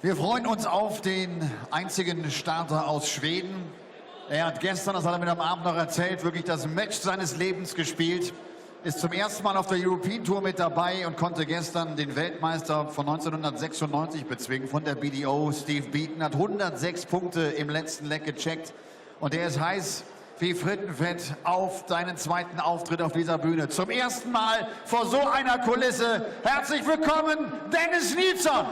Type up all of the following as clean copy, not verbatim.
Wir freuen uns auf den einzigen Starter aus Schweden. Er hat gestern, das hat er mir am Abend noch erzählt, wirklich das Match seines Lebens gespielt. Ist zum ersten Mal auf der European Tour mit dabei und konnte gestern den Weltmeister von 1996 bezwingen von der BDO. Steve Beaton hat 106 Punkte im letzten Leck gecheckt. Und er ist heiß wie Frittenfett auf seinen zweiten Auftritt auf dieser Bühne. Zum ersten Mal vor so einer Kulisse. Herzlich willkommen, Dennis Nilsson!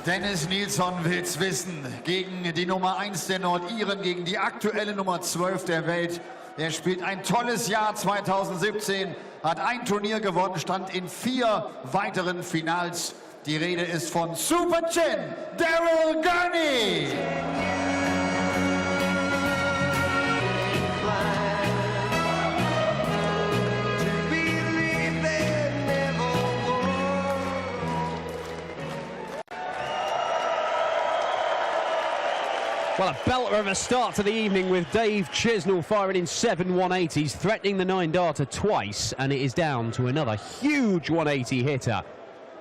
Dennis Nilsson will's wissen, gegen die Nummer 1 der Nordiren, gegen die aktuelle Nummer 12 der Welt. Er spielt ein tolles Jahr 2017, hat ein Turnier gewonnen, stand in 4 weiteren Finals. Die Rede ist von Super Chin, Gurney. Well, a belter of a start to the evening with Dave Chisnell firing in 7 180s, threatening the 9-darter twice, and it is down to another huge 180 hitter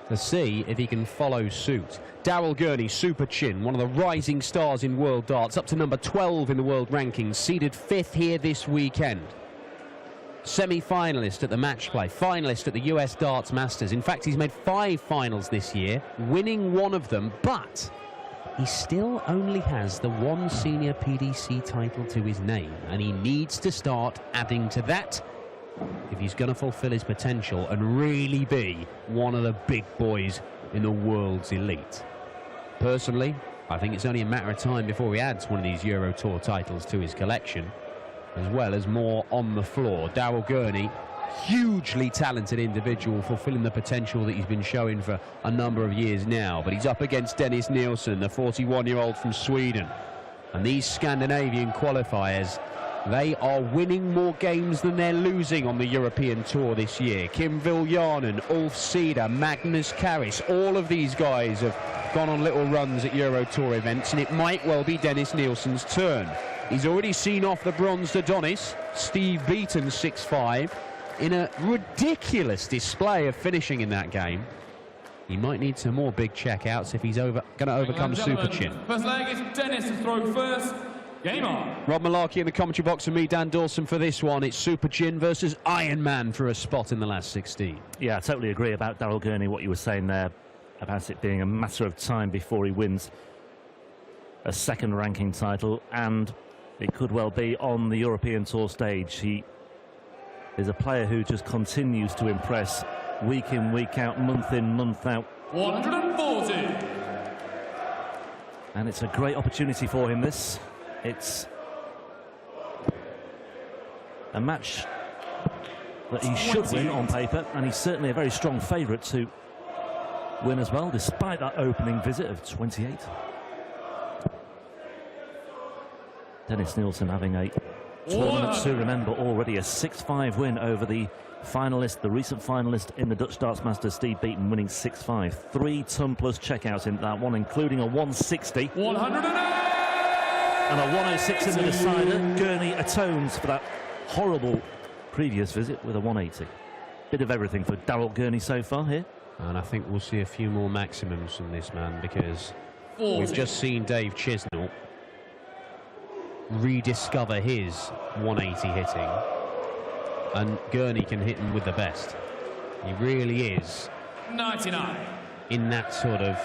to see if he can follow suit. Gurney, Super Chin, one of the rising stars in world darts, up to number 12 in the world rankings, seeded 5th here this weekend. Semi-finalist at the match play, finalist at the US Darts Masters. In fact, he's made 5 finals this year, winning 1 of them, but he still only has the 1 senior PDC title to his name, and he needs to start adding to that if he's going to fulfill his potential and really be one of the big boys in the world's elite. Personally, I think it's only a matter of time before he adds one of these Euro Tour titles to his collection, as well as more on the floor. Gurney, hugely talented individual, fulfilling the potential that he's been showing for a number of years now, but he's up against Dennis Nilsson, the 41-year-old from Sweden, and these Scandinavian qualifiers, they are winning more games than they're losing on the European Tour this year. Kim Viljanen, Ulf Ceder, Magnus Karis, all of these guys have gone on little runs at Euro Tour events, and it might well be Dennis Nilsson's turn. He's already seen off the bronzed Adonis, Steve Beaton, 6'5", in a ridiculous display of finishing in that game. He might need some more big checkouts if he's going to overcome Super Chin. First leg is Dennis to throw first. Game on. Rob Malarkey in the commentary box and me, Dan Dawson, for this one. It's Super Chin versus Iron Man for a spot in the last 16. Yeah, I totally agree about Gurney, what you were saying there, about it being a matter of time before he wins a second ranking title, and it could well be on the European Tour stage. He is a player who just continues to impress week in, week out, month in, month out. 140. And it's a great opportunity for him, this. It's a match that he should win on paper, and he's certainly a very strong favourite to win as well, despite that opening visit of 28. Dennis Nilsson having a tournament to remember already, a 6-5 win over the finalist, the recent finalist in the Dutch Darts Masters, Steve Beaton, winning 6-5. 3 ton-plus checkouts in that one, including a 160. 108! And a 106 in the decider. Gurney atones for that horrible previous visit with a 180. Bit of everything for Gurney so far here. And I think we'll see a few more maximums from this man, because we've just seen Dave Chisnell rediscover his 180 hitting, and Gurney can hit him with the best. He really is 99 in that sort of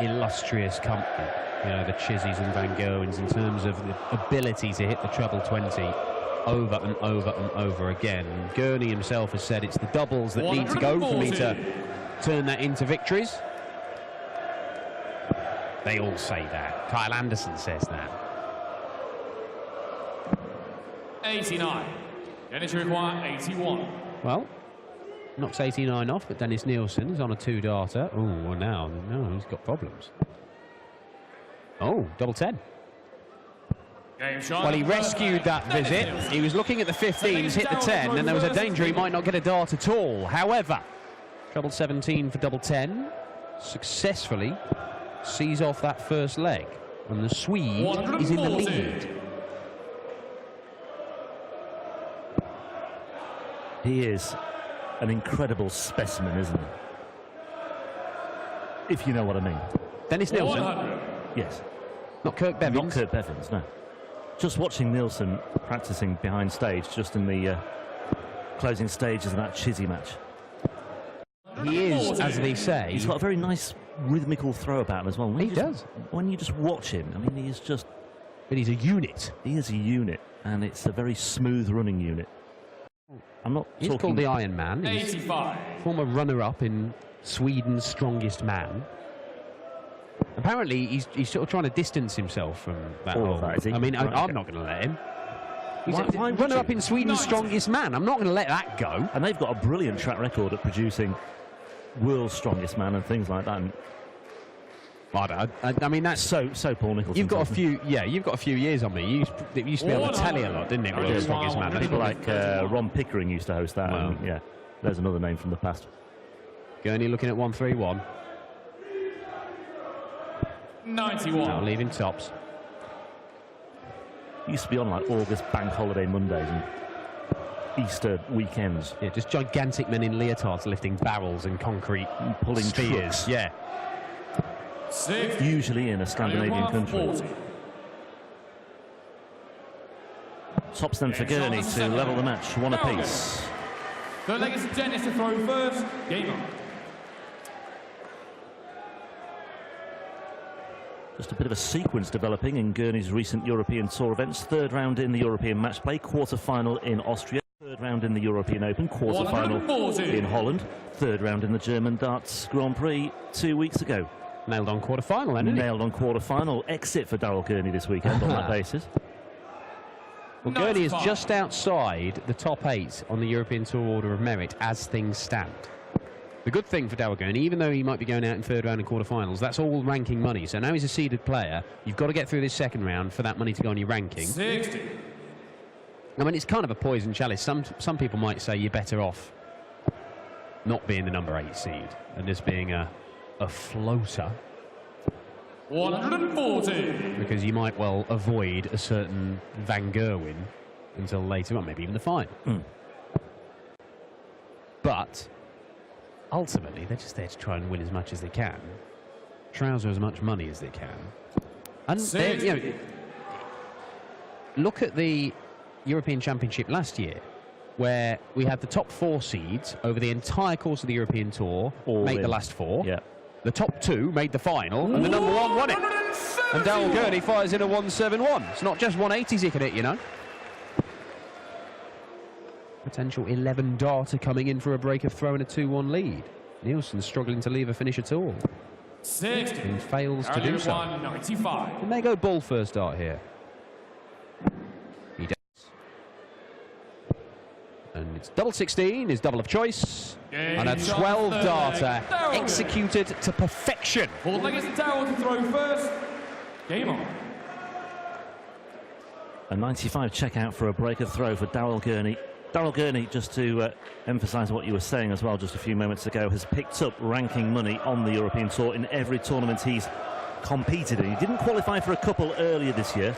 illustrious company, you know, the Chizzies and Van Goghens, in terms of the ability to hit the treble 20 over and over and over again. Gurney himself has said it's the doubles that need to go for me to turn that into victories. They all say that. Kyle Anderson says that. 89. Dennis require 81. Well, knocks 89 off, but Dennis Nilsson is on a 2-darter. Oh, well now, no, he's got problems. Oh, double 10. Well, he rescued that visit. He was looking at the 15s, hit the 10, and there was a danger he might not get a dart at all. However, treble 17 for double 10, successfully sees off that first leg, and the Swede is in the lead. He is an incredible specimen, isn't he? If you know what I mean. Dennis Nilsson. Yes. Not Kirk Bevins. Not Kirk Bevins, no. Just watching Nilsson practicing behind stage, just in the closing stages of that Chizzy match. He is, as they say. He's got a very nice rhythmical throw about him as well. He does. When you just watch him, I mean, he is just... But he's a unit. He is a unit, and it's a very smooth running unit. I'm not He's talking... called the Iron Man. He's 85. former runner-up in Sweden's Strongest Man. Apparently, he's sort of trying to distance himself from that. All of that, is he? I mean, Right, I'm not going to let him. He's Why a would runner-up you? in Sweden's Strongest Man. I'm not going to let that go. And they've got a brilliant track record at producing world's strongest man and things like that. And I mean, that's so Paul Nicholson. You've got a few, you've got a few years on me. It used to be on the telly a lot, didn't it? World's Strongest Man. People like Ron Pickering used to host that. Wow. And, yeah, there's another name from the past. Gurney looking at 131. 91. Now leaving tops. Used to be on like August bank holiday Mondays and Easter weekends. Yeah, just gigantic men in leotards lifting barrels and concrete And pulling spheres. trucks. Yeah. 60. Usually in a Scandinavian country. 40. Tops them for Gurney to level the match, one apiece. Third leg is Dennis to throw first. Game on. Just a bit of a sequence developing in Gurney's recent European Tour events. Third round in the European Match Play, quarter-final in Austria. Third round in the European Open, quarter-final 140. in Holland. Third round in the German Darts Grand Prix 2 weeks ago. Nailed on quarter-final, then, isn't Nailed on quarter-final. Exit for Daryl Gurney this weekend on that basis. Well, Gurney is 95. just outside the top 8 on the European Tour Order of Merit as things stand. The good thing for Daryl Gurney, even though he might be going out in third round and quarterfinals, that's all ranking money. So now he's a seeded player. You've got to get through this second round for that money to go on your ranking. 60. I mean, it's kind of a poison chalice. Some people might say you're better off not being the number 8 seed and just being a floater, 140. because you might well avoid a certain Van Gerwen until later on, maybe even the final. But ultimately, they're just there to try and win as much as they can, trouser as much money as they can. And look at the European Championship last year, where we had the top 4 seeds over the entire course of the European Tour make the last 4. Yeah. The top 2 made the final, and the number 1 won it. And Daryl Gurney fires in a 171. It's not just 180s he can hit, you know. Potential 11 darter coming in for a break of throw and a 2-1 lead. Nilsson struggling to leave a finish at all. 60. And fails to do so. 195. And they go ball first dart here. He does. And it's double 16, his double of choice. And a 12 darter executed to perfection. Fourth leg is Daryl to throw first. Game on. A 95 check out for a break of throw for Daryl Gurney. Daryl Gurney, just to emphasise what you were saying as well just a few moments ago, has picked up ranking money on the European Tour in every tournament he's competed in. He didn't qualify for a couple earlier this year,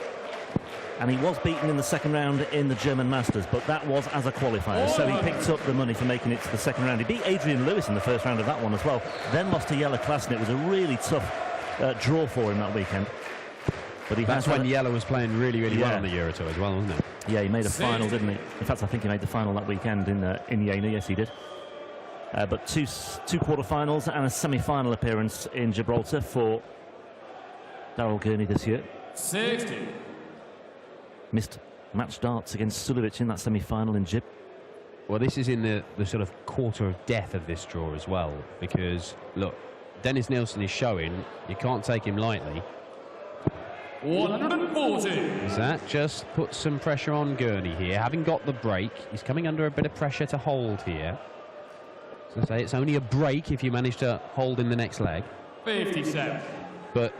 and he was beaten in the second round in the German Masters, but that was as a qualifier, so he picked up the money for making it to the second round. He beat Adrian Lewis in the first round of that one as well, then lost to Jelle Klassen. It was a really tough draw for him that weekend. But That's when Jelle was playing really well on the Euro Tour as well, wasn't it? Yeah, he made a final, didn't he? In fact, I think he made the final that weekend in Jena. Yes, he did. But two quarterfinals and a semi-final appearance in Gibraltar for Daryl Gurney this year. 60. Missed match darts against Sulevic in that semi-final in Gib. Well, this is in the sort of quarter of death of this draw as well, because, look, Dennis Nilsson is showing you can't take him lightly. 140. That just puts some pressure on Gurney here. Having got the break, he's coming under a bit of pressure to hold here. So I say it's only a break if you manage to hold in the next leg. 57. But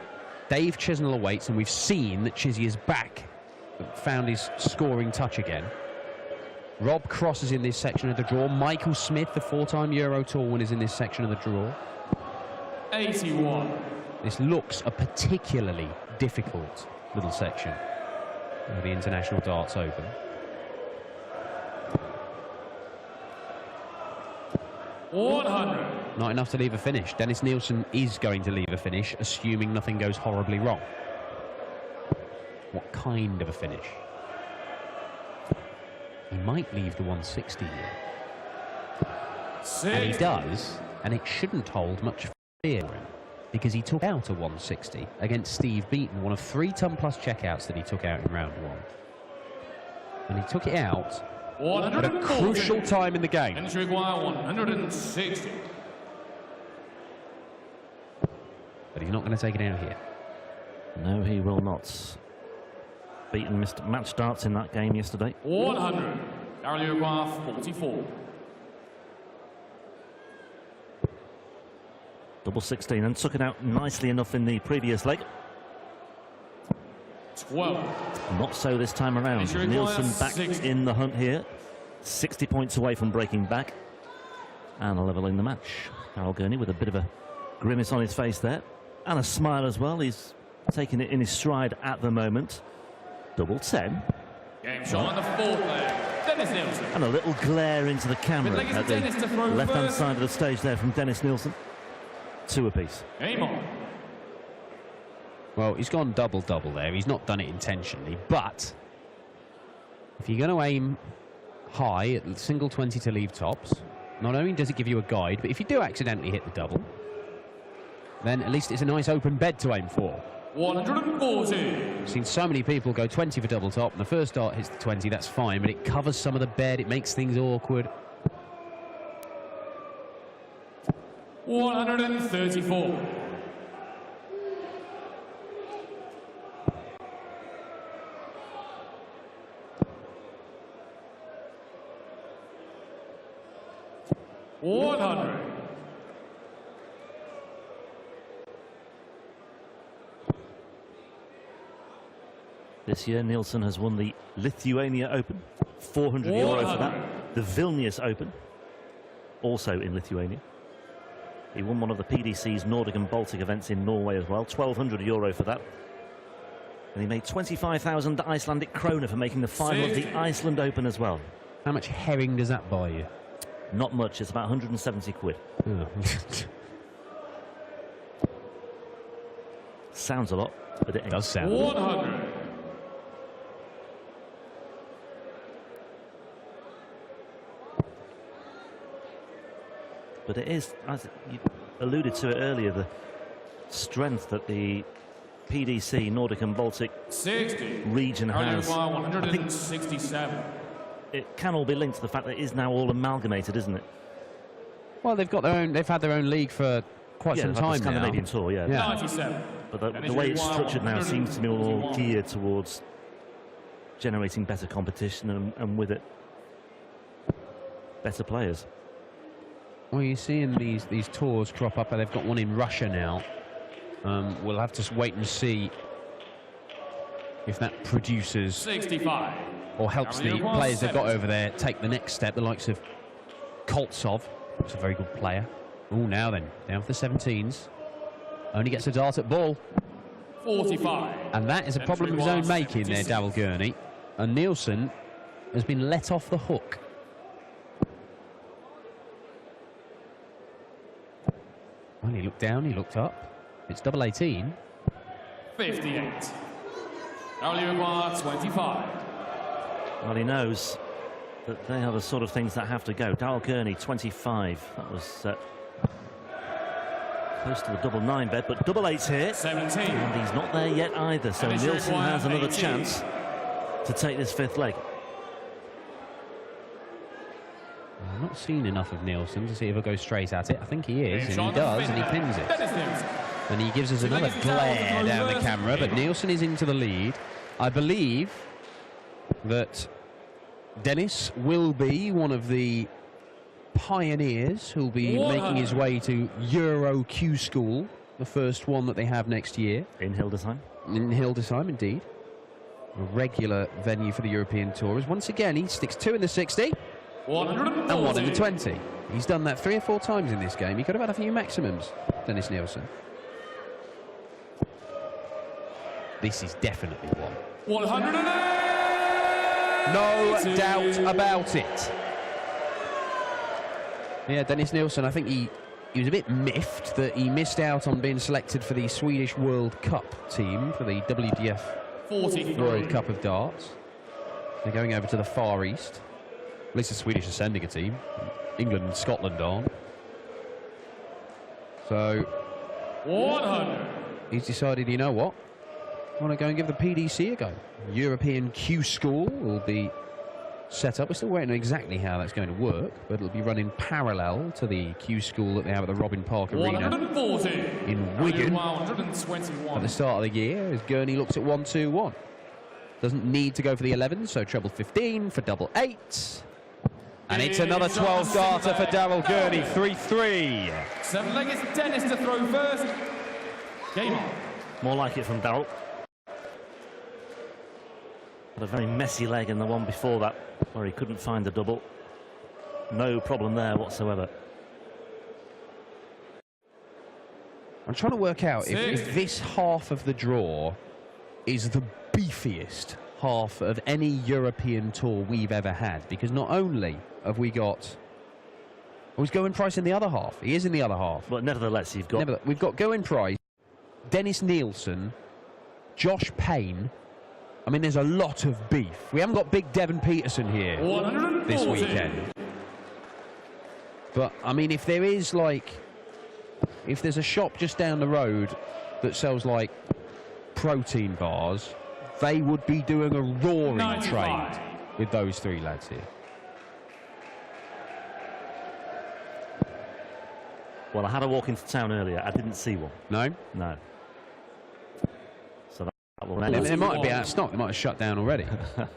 Dave Chisnell awaits, and we've seen that Chizzy is back, found his scoring touch again. Rob Cross is in this section of the draw. Michael Smith, the 4-time Euro Tour winner, is in this section of the draw. 81. This looks a particularly difficult little section of the International Darts Open. Not enough to leave a finish. Dennis Nilsson is going to leave a finish, assuming nothing goes horribly wrong. What kind of a finish? He might leave the 160 here. And he does, and it shouldn't hold much fear for him, because he took out a 160 against Steve Beaton, one of 3 ton-plus checkouts that he took out in round 1. And he took it out at a crucial time in the game. And to require 160. But he's not going to take it out here. No, he will not. Beaton missed match darts in that game yesterday. 100. Currently require 44. Double 16 and took it out nicely enough in the previous leg. 12. Not so this time around. Nilsson back in the hunt here. 60 points away from breaking back and leveling the match. Daryl Gurney with a bit of a grimace on his face there and a smile as well. He's taking it in his stride at the moment. Double 10. Game shot on the 4th leg. Dennis Nilsson. And a little glare into the camera at the left-hand side of the stage there from Dennis Nilsson. 2 apiece. Game on. Well, he's gone double-double there. He's not done it intentionally, but if you're going to aim high at single 20 to leave tops, not only does it give you a guide, but if you do accidentally hit the double, then at least it's a nice open bed to aim for. 140. I've seen so many people go 20 for double top, and the first dart hits the 20, that's fine, but it covers some of the bed, it makes things awkward. 134. This year, Nilsson has won the Lithuania Open, 400 euro for that. The Vilnius Open, also in Lithuania. He won one of the PDC's Nordic and Baltic events in Norway as well, 1,200 euro for that. And he made 25,000 Icelandic kroner for making the final of the Iceland Open as well. How much herring does that buy you? Not much, it's about 170 quid. Oh. Sounds a lot, but it ain't. Does sound. 100. But it is, as you alluded to it earlier, the strength that the PDC Nordic and Baltic 60. region has. 167. It can all be linked to the fact that it is now all amalgamated, isn't it? Well, they've got their own. They've had their own league for quite some time now. Scandinavian tour, yeah. 97. But the way it's structured now seems to be all geared towards generating better competition and with it, better players. Well, you're seeing these tours crop up, and they've got one in Russia now. We'll have to wait and see if that produces 65. or helps the players they've got over there take the next step, the likes of Koltsov, who's a very good player. Oh, now then, down for the 17s. Only gets a dart at ball. 45. And that is a problem of his own making there, Daryl Gurney. And Nilsson has been let off the hook. Well, he looked down, he looked up. It's double 18. 58. Only require 25. Well, he knows that they are the sort of things that have to go. Daryl Gurney, 25. That was close to the double 9 bed, but double 8's here. 17. And he's not there yet either, so Nilsson has another 18. Chance to take this 5th leg. I've not seen enough of Nilsson to see if he'll go straight at it. I think he is, and he does, and he pins it. And he gives us another glare down the camera, but Nilsson is into the lead. I believe that Dennis will be one of the pioneers who'll be making his way to Euro Q School, the first one that they have next year. In Hildesheim? In Hildesheim, indeed. A regular venue for the European Tours. Once again, he sticks 2 in the 60 and 1 in the 20. He's done that 3 or 4 times in this game. He could have had a few maximums, Dennis Nilsson. this is definitely one. 108! No doubt about it. Yeah, Dennis Nilsson, I think he was a bit miffed that he missed out on being selected for the Swedish World Cup team for the WDF 43. World Cup of Darts. They're going over to the Far East. At least the Swedish are sending a team. England and Scotland aren't. So 100. he's decided, you know what? I want to go and give the PDC a go. European Q School will be set up. We're still waiting on exactly how that's going to work, but it'll be running parallel to the Q School that they have at the Robin Park Arena 140. in Wigan 121. at the start of the year, as Gurney looks at 1-2-1. Doesn't need to go for the 11, so treble 15 for double 8. And it's another 12 darter for Daryl Gurney, 3-3. 7-leg is Dennis to throw first. Game on. More like it from Daryl. But a very messy leg in the one before that, where he couldn't find the double. No problem there whatsoever. I'm trying to work out if this half of the draw is the beefiest half of any European tour we've ever had, because not only have we got... Oh, he's Going Price in the other half. He is in the other half. But nevertheless, We've got Going Price, Dennis Nilsson, Josh Payne. I mean, there's a lot of beef. We haven't got big Devon Peterson here this weekend. But, I mean, if there is, like... If there's a shop just down the road that sells, like, protein bars, they would be doing a roaring 95. trade with those three lads here. Well, I had a walk into town earlier. I didn't see one. No? No. So that will Well, it might be out of stock. They might have shut down already. It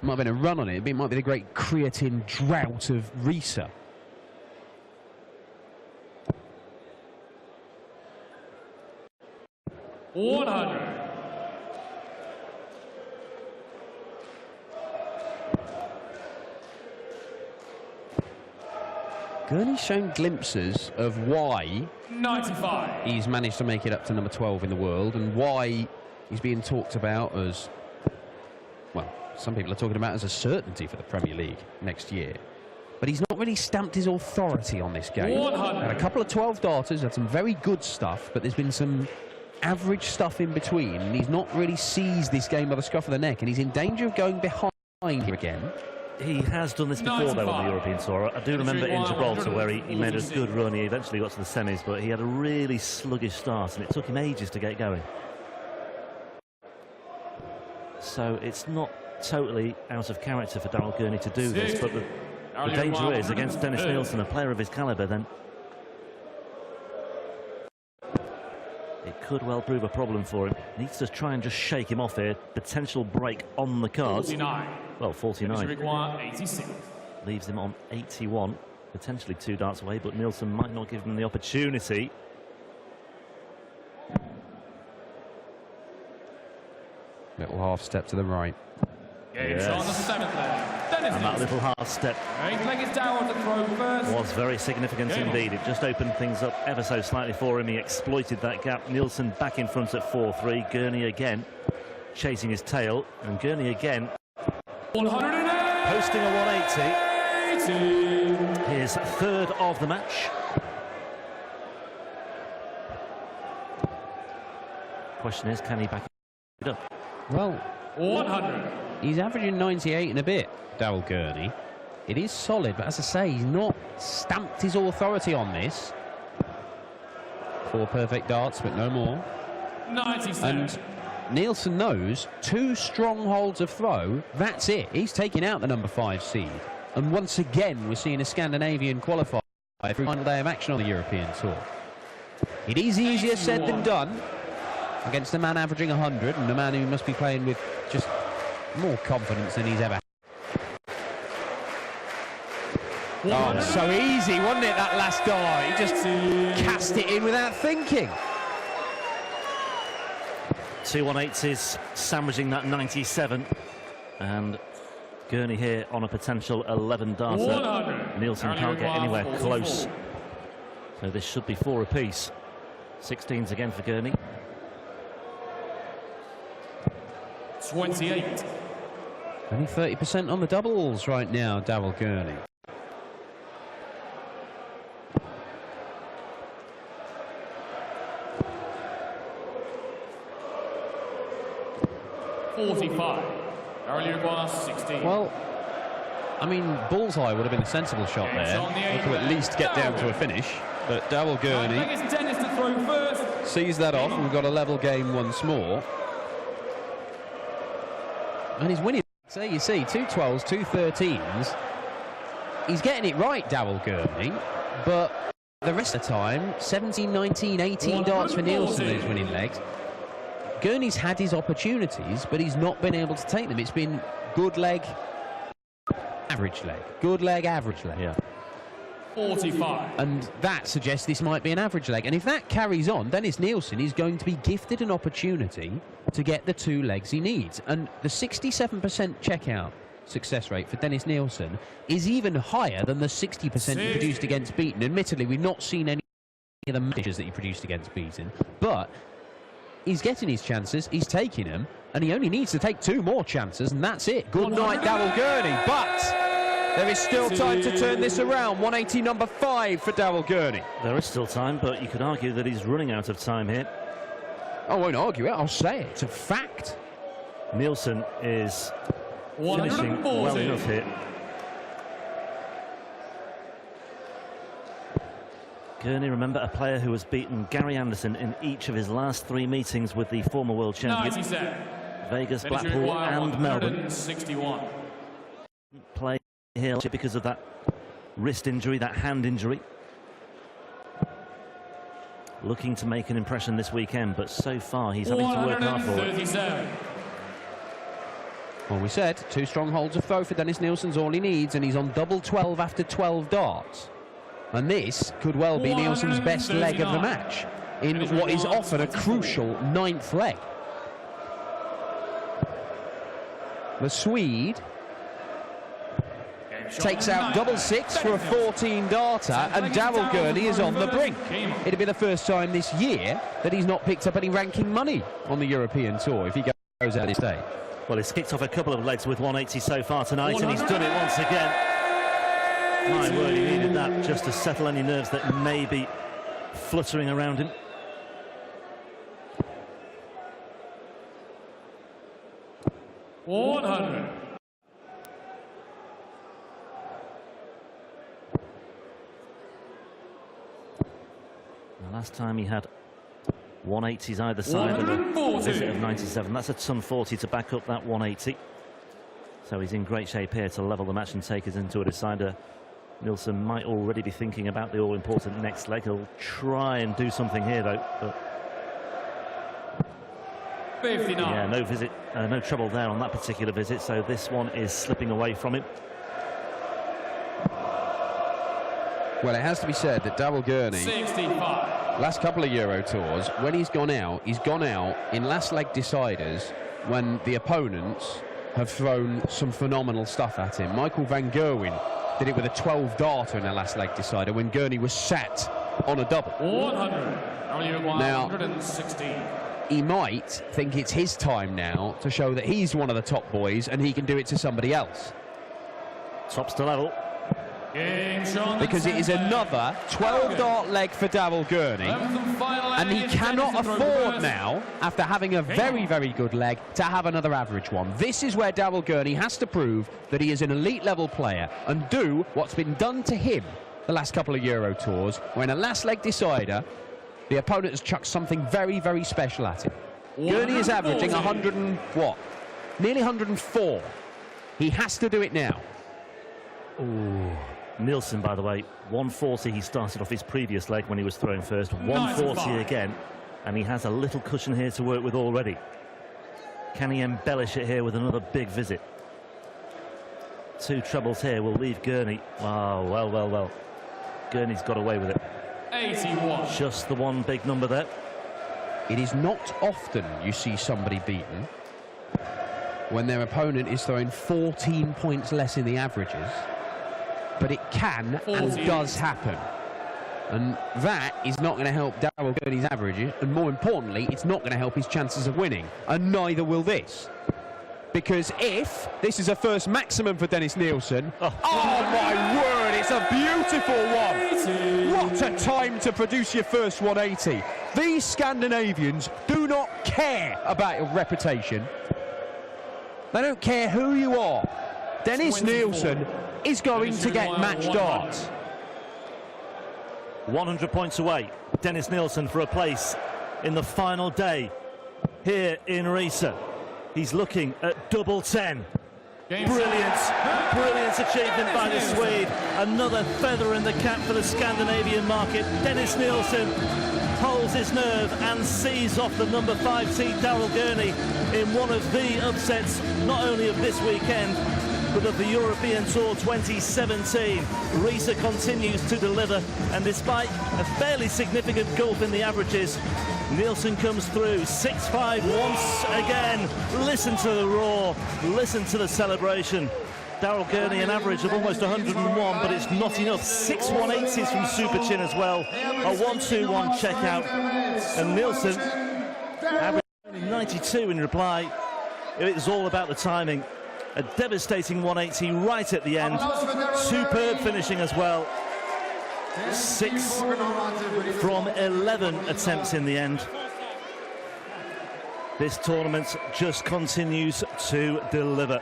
might have been a run on it. It might be the great creatine drought of Risa. $100. Gurney's shown glimpses of why 95. he's managed to make it up to number 12 in the world, and why he's being talked about as, well, some people are talking about as a certainty for the Premier League next year. But he's not really stamped his authority on this game. 100. Had a couple of 12 darters, had some very good stuff, but there's been some average stuff in between, and he's not really seized this game by the scruff of the neck, and he's in danger of going behind here again. He has done this before, though, on the European Tour. I do remember in Gibraltar where he made a good run. He eventually got to the semis, but he had a really sluggish start, and it took him ages to get going. So it's not totally out of character for Daryl Gurney to do this, but the danger is against Dennis Nilsson, a player of his calibre, then it could well prove a problem for him. Needs to try and just shake him off here. Potential break on the cards. 49. Well, 49. Require 86. Leaves him on 81. Potentially 2 darts away, but Nilsson might not give him the opportunity. Little half step to the right. Yes. On the 7th leg. Dennis And that little half step 8th leg is Daryl to throw first. was very significant indeed. It just opened things up ever so slightly for him. He exploited that gap. Nilsson back in front at 4-3. Gurney again chasing his tail. And Gurney again 108. posting a 180. His third of the match. Question is, can he back it up? Well, 100. he's averaging 98 and a bit, Daryl Gurney. It is solid, but as I say, he's not stamped his authority on this. 4 perfect darts, but no more. 97. And Nilsson knows 2 strong holds of throw, that's it. He's taking out the number 5 seed. And once again, we're seeing a Scandinavian qualifier through final day of action on the European Tour. It is easier said than done against a man averaging 100, and a man who must be playing with just more confidence than he's ever had. Oh, so easy, wasn't it, that last dart? He just cast it in without thinking. 2 180s sandwiching that 97. And Gurney here on a potential 11 darter. 100. Nilsson can't get anywhere close. So this should be 4 apiece. 16s again for Gurney. 28. Only 30% on the doubles right now, Darryl Gurney. 45. Earlier bonus 16. Well, I mean, bullseye would have been a sensible shot there. He could at least get down to a finish. But Darryl Gurney Dennis to throw first. sees that off. We've got a level game once more. And he's winning. So you see, 2 12s, 2 13s. He's getting it right, Darryl Gurney. But the rest of the time, 17, 19, 18 darts for Nilsson, those winning legs. Gurney's had his opportunities, but he's not been able to take them. It's been good leg, average leg. Good leg, average leg. Yeah. 45. And that suggests this might be an average leg. And if that carries on, Dennis Nilsson is going to be gifted an opportunity to get the 2 legs he needs. And the 67% checkout success rate for Dennis Nilsson is even higher than the 60% he produced against Beaton. Admittedly, we've not seen any of the matches that he produced against Beaton, but he's getting his chances, he's taking them, and he only needs to take 2 more chances, and that's it. Good night, Darryl Gurney. But there is still time to turn this around. 180 number 5 for Darryl Gurney. There is still time, but you could argue that he's running out of time here. I won't argue it, I'll say it. It's a fact. Nilsson is finishing well enough here. Gurney, remember, a player who has beaten Gary Anderson in each of his last 3 meetings with the former world champion. 97. Vegas, Blackpool and Melbourne. 161. Play here because of that wrist injury, that hand injury. Looking to make an impression this weekend, but so far he's having to work hard for it. Well, we said 2 strongholds of throw for Dennis Nilsson's all he needs, and he's on double 12 after 12 darts. And this could well be Nilsson's best leg of the match in what is often a crucial 9th leg. The Swede takes out double 6 for a 14 darter, and Darryl Gurney is on the brink. It'll be the first time this year that he's not picked up any ranking money on the European Tour if he goes out this day. Well, he's kicked off a couple of legs with 180 so far tonight, and he's done it once again. My word, he needed that just to settle any nerves that may be fluttering around him. $100. The last time he had 180s either side of a visit of 97. That's a ton 40 to back up that 180. So he's in great shape here to level the match and take us into a decider. Nilsson might already be thinking about the all-important next leg. He'll try and do something here, though. But 59. Yeah, no trouble there on that particular visit. So this one is slipping away from him. Well, it has to be said that Darryl Gurney, 65. last couple of Euro Tours, when he's gone out in last leg deciders when the opponents have thrown some phenomenal stuff at him. Michael van Gerwen did it with a 12 darter in a last leg decider when Gurney was sat on a double. 100. Now, 116. he might think it's his time now to show that he's one of the top boys and he can do it to somebody else. Tops to level. Because it is another 12 dart leg for Darryl Gurney, and he cannot afford now, after having a very, very good leg, to have another average one. This is where Darryl Gurney has to prove that he is an elite level player and do what's been done to him the last couple of Euro Tours, where in a last leg decider the opponent has chucked something very, very special at him. Gurney is averaging 100 and what? Nearly 104. He has to do it now. Ooh. Nilsson, by the way, 140 he started off his previous leg when he was throwing first, 140 again, and he has a little cushion here to work with already. Can he embellish it here with another big visit? 2 trebles here will leave Gurney. Oh, well. Gurney's got away with it. 81. Just the one big number there. It is not often you see somebody beaten when their opponent is throwing 14 points less in the averages. But it can and does happen. And that is not going to help Darryl Gurney's averages, and more importantly, it's not going to help his chances of winning. And neither will this. because if this is a first maximum for Dennis Nilsson, oh my word, it's a beautiful one. What a time to produce your first 180. These Scandinavians do not care about your reputation. They don't care who you are. Dennis Nilsson is going to get match darts. 100 points away, Dennis Nilsson, for a place in the final day here in Riesa. He's looking at double 10. Brilliant achievement by the Swede. Another feather in the cap for the Scandinavian market. Dennis Nilsson holds his nerve and sees off the number 5 seed Daryl Gurney in one of the upsets, not only of this weekend, but of the European Tour 2017. Riesa continues to deliver, and despite a fairly significant gulf in the averages, Nilsson comes through 6-5 once again. Listen to the roar, listen to the celebration. Daryl Gurney, an average of almost 101, but it's not enough. 6 180s from Super Chin as well. A 1-2-1 checkout, and Nilsson averaging 92 in reply. It's all about the timing. A devastating 180 right at the end. Superb finishing as well. 6 from 11 attempts in the end. This tournament just continues to deliver.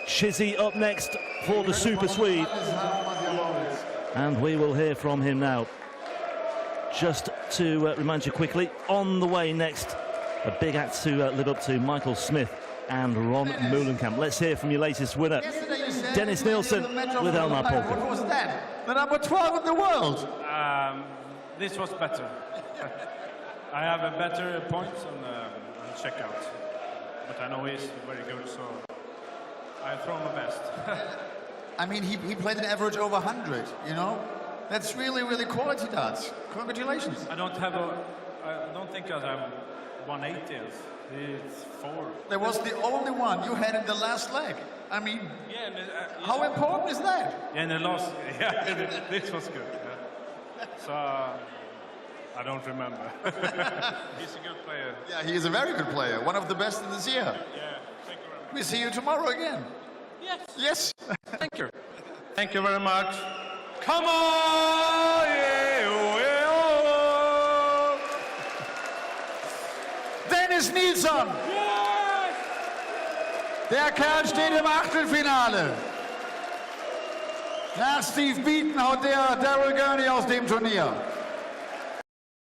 Chizzy up next for the Super Swede. And we will hear from him now. Just to remind you quickly, on the way next, a big act to live up to, Michael Smith and Ron Moulenkamp. Let's hear from your latest winner, Dennis Nilsson with Elmar Polka. What was that? The number 12 in the world. This was better. I have a better points on the checkout, but I know he's very good, so I throw my best. I mean, he played an average over 100, you know? That's really quality darts. Congratulations. I don't think I have 180s. It's 4. That was the only one you had in the last leg. I mean, yeah, how important is that? Yeah, in the last, yeah, this was good. Yeah. So, I don't remember. He's a good player. Yeah, he is a very good player. One of the best in this year. Yeah, thank you very much. We see you tomorrow again. Yes. Yes. Thank you. Thank you very much. Come on! Yeah, oh, yeah, oh. Dennis Nilsson! Yes! Der Kerl steht im Achtelfinale. Nach Steve Beaton haut der Daryl Gurney aus dem Turnier.